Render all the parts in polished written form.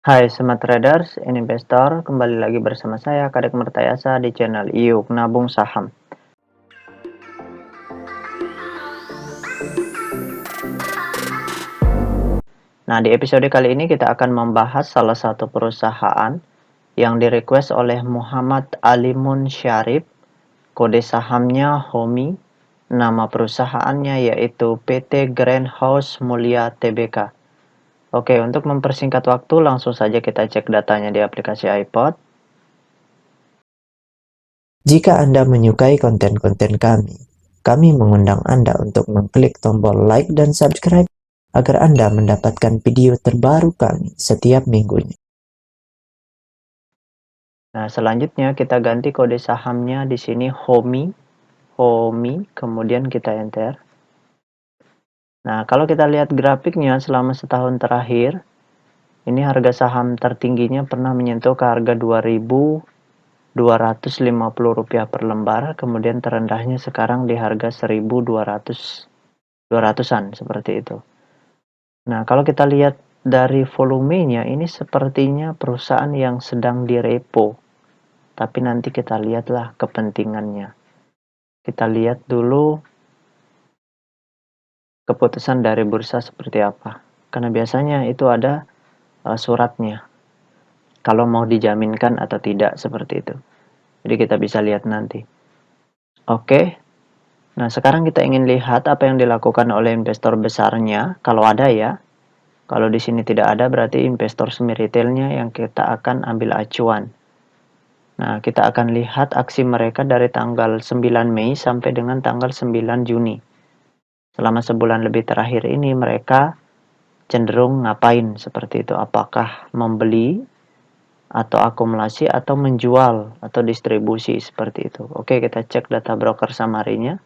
Hai Smart Traders and Investor, kembali lagi bersama saya Kadek Mertayasa di channel IUK Nabung Saham. Nah, di episode kali ini kita akan membahas salah satu perusahaan yang direquest oleh Muhammad Alimun Syarif, kode sahamnya HOMI, nama perusahaannya yaitu PT Grand House Mulia Tbk. Oke, untuk mempersingkat waktu langsung saja kita cek datanya di aplikasi iPod. Jika Anda menyukai konten-konten kami mengundang Anda untuk mengklik tombol like dan subscribe agar Anda mendapatkan video terbaru kami setiap minggunya. Nah, selanjutnya kita ganti kode sahamnya di sini HOMI, kemudian kita enter. Nah, kalau kita lihat grafiknya selama setahun terakhir, ini harga saham tertingginya pernah menyentuh ke harga Rp2.250 per lembar, kemudian terendahnya sekarang di harga 1.200-an seperti itu. Nah, kalau kita lihat dari volumenya, ini sepertinya perusahaan yang sedang direpo. Tapi nanti kita lihatlah kepentingannya. Kita lihat dulu keputusan dari bursa seperti apa. Karena biasanya itu ada suratnya. Kalau mau dijaminkan atau tidak seperti itu. Jadi kita bisa lihat nanti. Oke. Nah, sekarang kita ingin lihat apa yang dilakukan oleh investor besarnya kalau ada ya. Kalau di sini tidak ada berarti investor semi retailnya yang kita akan ambil acuan. Nah, kita akan lihat aksi mereka dari tanggal 9 Mei sampai dengan tanggal 9 Juni. Selama sebulan lebih terakhir ini mereka cenderung ngapain seperti itu. Apakah membeli atau akumulasi atau menjual atau distribusi seperti itu. Oke, kita cek data broker summary-nya.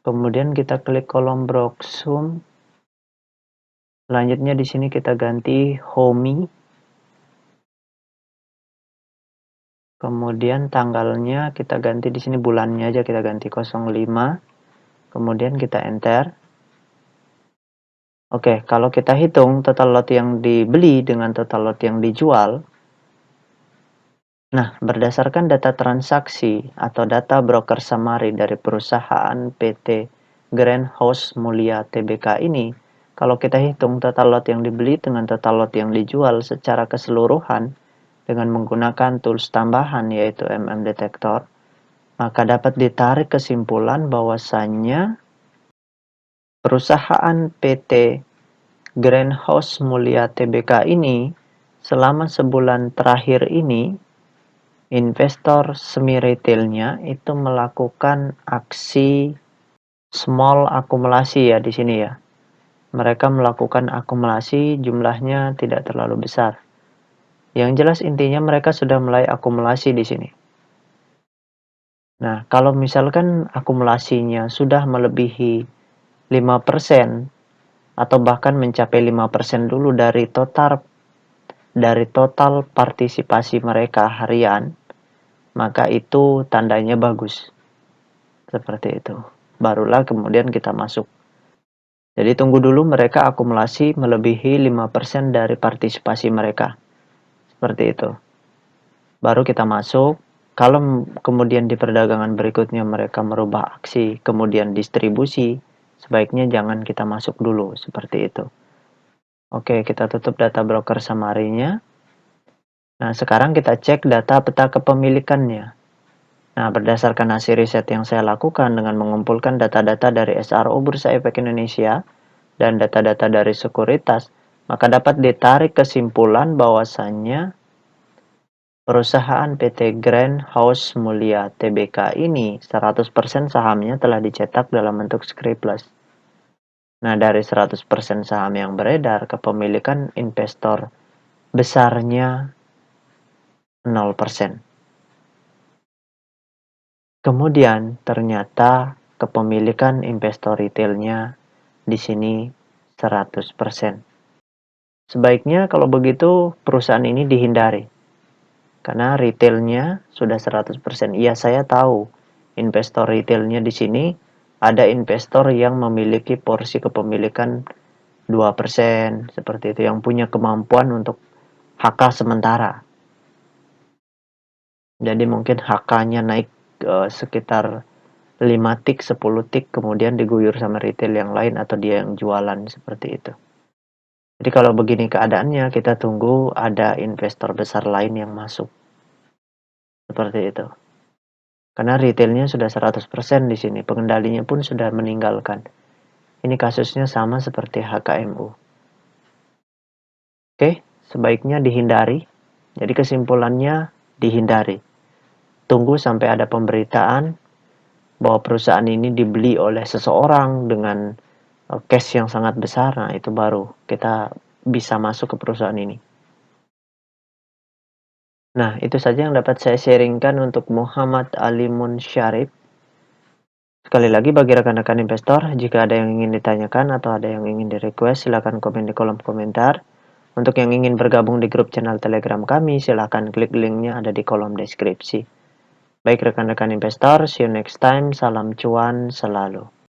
Kemudian kita klik kolom Broksum. Selanjutnya di sini kita ganti HOMI. Kemudian tanggalnya kita ganti di sini bulannya aja kita ganti 05. Kemudian kita enter. Oke, kalau kita hitung total lot yang dibeli dengan total lot yang dijual. Nah, berdasarkan data transaksi atau data broker summary dari perusahaan PT Grand House Mulia Tbk ini, kalau kita hitung total lot yang dibeli dengan total lot yang dijual secara keseluruhan dengan menggunakan tools tambahan yaitu Detektor, maka dapat ditarik kesimpulan bahwasannya perusahaan PT Grand House Mulia Tbk ini selama sebulan terakhir ini investor semi retailnya itu melakukan aksi small akumulasi ya di sini ya. Mereka melakukan akumulasi jumlahnya tidak terlalu besar. Yang jelas intinya mereka sudah mulai akumulasi di sini. Nah, kalau misalkan akumulasinya sudah melebihi 5% atau bahkan mencapai 5% dulu dari total partisipasi mereka harian, maka itu tandanya bagus. Seperti itu. Barulah kemudian kita masuk. Jadi tunggu dulu mereka akumulasi melebihi 5% dari partisipasi mereka. Seperti itu. Baru kita masuk. Kalau kemudian di perdagangan berikutnya mereka merubah aksi, kemudian distribusi, sebaiknya jangan kita masuk dulu. Seperti itu. Oke, kita tutup data broker summary-nya. Nah, sekarang kita cek data peta kepemilikannya. Nah, berdasarkan hasil riset yang saya lakukan dengan mengumpulkan data-data dari SRO Bursa Efek Indonesia dan data-data dari sekuritas, maka dapat ditarik kesimpulan bahwasannya perusahaan PT Grand House Mulia Tbk ini 100% sahamnya telah dicetak dalam bentuk scriptless. Nah, dari 100% saham yang beredar, kepemilikan investor besarnya 0%. Kemudian ternyata kepemilikan investor retailnya di sini 100%. Sebaiknya kalau begitu perusahaan ini dihindari. Karena retailnya sudah 100%. Iya, saya tahu investor retailnya di sini ada investor yang memiliki porsi kepemilikan 2%, seperti itu, yang punya kemampuan untuk HK sementara. Jadi mungkin HK-nya naik sekitar 5 tik, 10 tik, kemudian diguyur sama retail yang lain atau dia yang jualan, seperti itu. Jadi kalau begini keadaannya, kita tunggu ada investor besar lain yang masuk. Seperti itu. Karena retailnya sudah 100% di sini, pengendalinya pun sudah meninggalkan. Ini kasusnya sama seperti HKMU. Oke, sebaiknya dihindari. Jadi kesimpulannya dihindari. Tunggu sampai ada pemberitaan bahwa perusahaan ini dibeli oleh seseorang dengan cash yang sangat besar. Nah, itu baru kita bisa masuk ke perusahaan ini. Nah, itu saja yang dapat saya sharingkan untuk Muhammad Alimun Syarif. Sekali lagi bagi rekan-rekan investor, jika ada yang ingin ditanyakan atau ada yang ingin di-request, silakan komen di kolom komentar. Untuk yang ingin bergabung di grup channel Telegram kami, silakan klik linknya ada di kolom deskripsi. Baik rekan-rekan investor, see you next time. Salam cuan selalu.